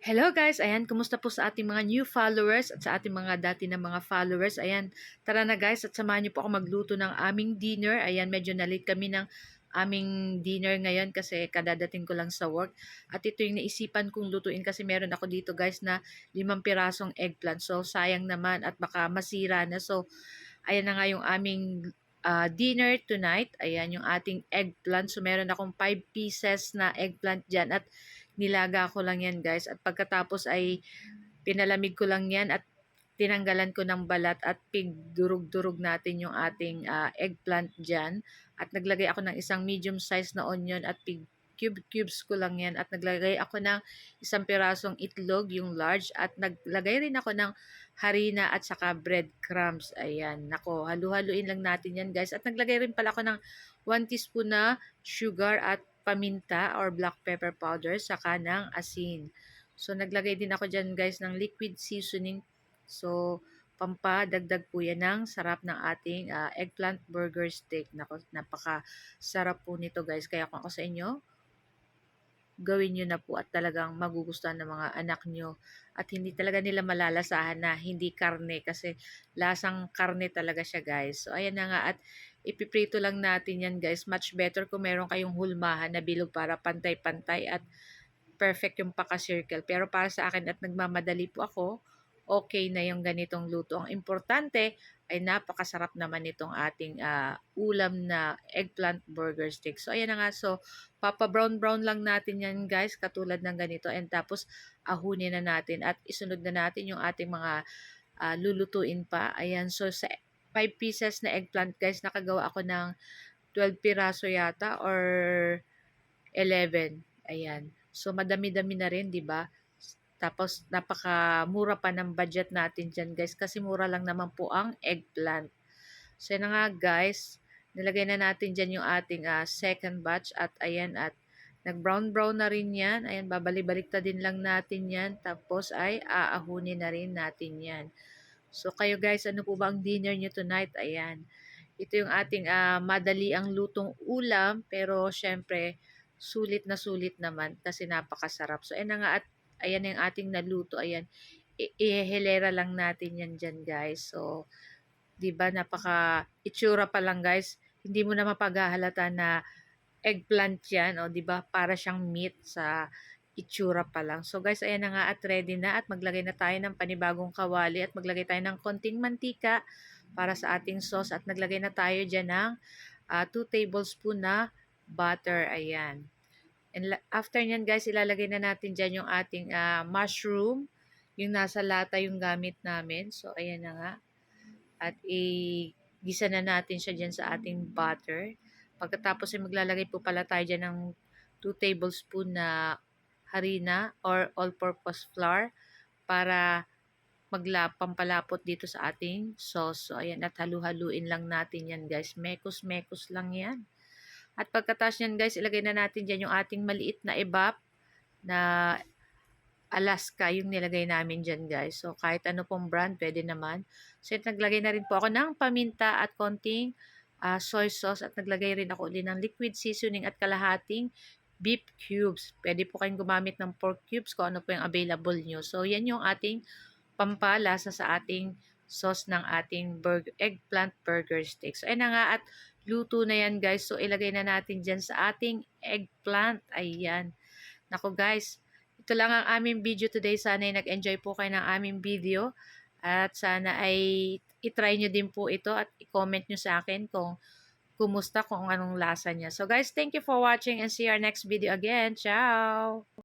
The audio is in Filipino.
Hello guys, ayan, kumusta po sa ating mga new followers at sa ating mga dati na mga followers. Ayan, tara na guys at samahan niyo po ako magluto ng aming dinner. Ayan, medyo na-late kami ng aming dinner ngayon kasi kadadating ko lang sa work. At ito yung naisipan kong lutuin kasi meron ako dito guys na 5 pirasong eggplant. So sayang naman at baka masira na. So ayan na nga yung aming dinner tonight. Ayan yung ating eggplant. So meron akong 5 pieces na eggplant dyan at nilaga ko lang yan guys. At pagkatapos ay pinalamig ko lang yan at tinanggalan ko ng balat at pigdurog-durog natin yung ating eggplant dyan. At naglagay ako ng isang medium size na onion at cubes ko lang yan. At naglagay ako ng 1 pirasong itlog, yung large. At naglagay rin ako ng harina at saka breadcrumbs. Ayan, nako, halu-haluin lang natin yan guys. At naglagay rin pala ako ng 1 teaspoon na sugar at paminta or black pepper powder saka ng asin. So, naglagay din ako dyan guys ng liquid seasoning. So, pampadagdag po yan ng sarap ng ating eggplant burger steak. Nako, napaka-sarap po nito guys. Kaya kung ako sa inyo, gawin nyo na po at talagang magugustuhan ng mga anak nyo. At hindi talaga nila malalasahan na hindi karne kasi lasang karne talaga siya guys. So, ayan na nga at ipiprito lang natin yan guys. Much better kung meron kayong hulmahan na bilog para pantay-pantay at perfect yung paka-circle. Pero para sa akin at nagmamadali po ako, okay na yung ganitong luto. Ang importante ay napakasarap naman itong ating ulam na eggplant burger stick. So, ayan na nga. So, papa-brown-brown lang natin yan guys, katulad ng ganito. And tapos, ahunin na natin at isunod na natin yung ating mga lulutuin pa. Ayan. So, sa 5 pieces na eggplant guys, nakagawa ako ng 12 piraso yata or 11. Ayan. So, madami-dami na rin, di ba? Tapos, napakamura pa ng budget natin dyan, guys. Kasi mura lang naman po ang eggplant. So, yun na nga, guys. Nilagay na natin dyan yung ating second batch. At, ayan, at nag-brown-brown na rin yan. Ayan, babalik-balikta din lang natin yan. Tapos, ay aahunin na rin natin yan. So, kayo, guys, ano po ba ang dinner nyo tonight? Ayan. Ito yung ating madali ang lutong ulam. Pero, syempre, sulit naman kasi napakasarap. So, ayan na nga at ayan yung ating naluto. Ayan, ihilera lang natin yan dyan guys. So, 'di ba napaka itsura pa lang guys. Hindi mo na mapaghahalata na eggplant yan. O, 'di ba para siyang meat sa itsura pa lang. So, guys, ayan na nga at ready na. At maglagay na tayo ng panibagong kawali. At maglagay tayo ng konting mantika para sa ating sauce. At naglagay na tayo dyan ng 2 tablespoon na butter. Ayan. And after nyan guys, ilalagay na natin dyan yung ating mushroom. Yung nasa lata yung gamit namin. So, ayan na nga. At gisa na natin siya dyan sa ating butter. Pagkatapos ay maglalagay po pala tayo dyan ng 2 tablespoon na harina or all-purpose flour para pampalapot dito sa ating sauce. So, ayan. At halu-haluin lang natin yan guys. Mekos-mekos lang yan. At pagkatapos nyan guys, ilagay na natin dyan yung ating maliit na evap na Alaska yung nilagay namin dyan guys. So kahit ano pong brand, pwede naman. So naglagay na rin po ako ng paminta at konting soy sauce. At naglagay rin ako ulit ng liquid seasoning at kalahating beef cubes. Pwede po kayong gumamit ng pork cubes kung ano po yung available nyo. So yan yung ating pampalasa sa ating sauce ng ating eggplant burger steak. So, ayun na nga at luto na yan guys. So, ilagay na natin dyan sa ating eggplant. Ayan. Nako guys, ito lang ang aming video today. Sana ay nag-enjoy po kayo ng aming video. At sana ay itry nyo din po ito at i-comment nyo sa akin kung kumusta, kung anong lasa niya. So guys, thank you for watching and see our next video again. Ciao!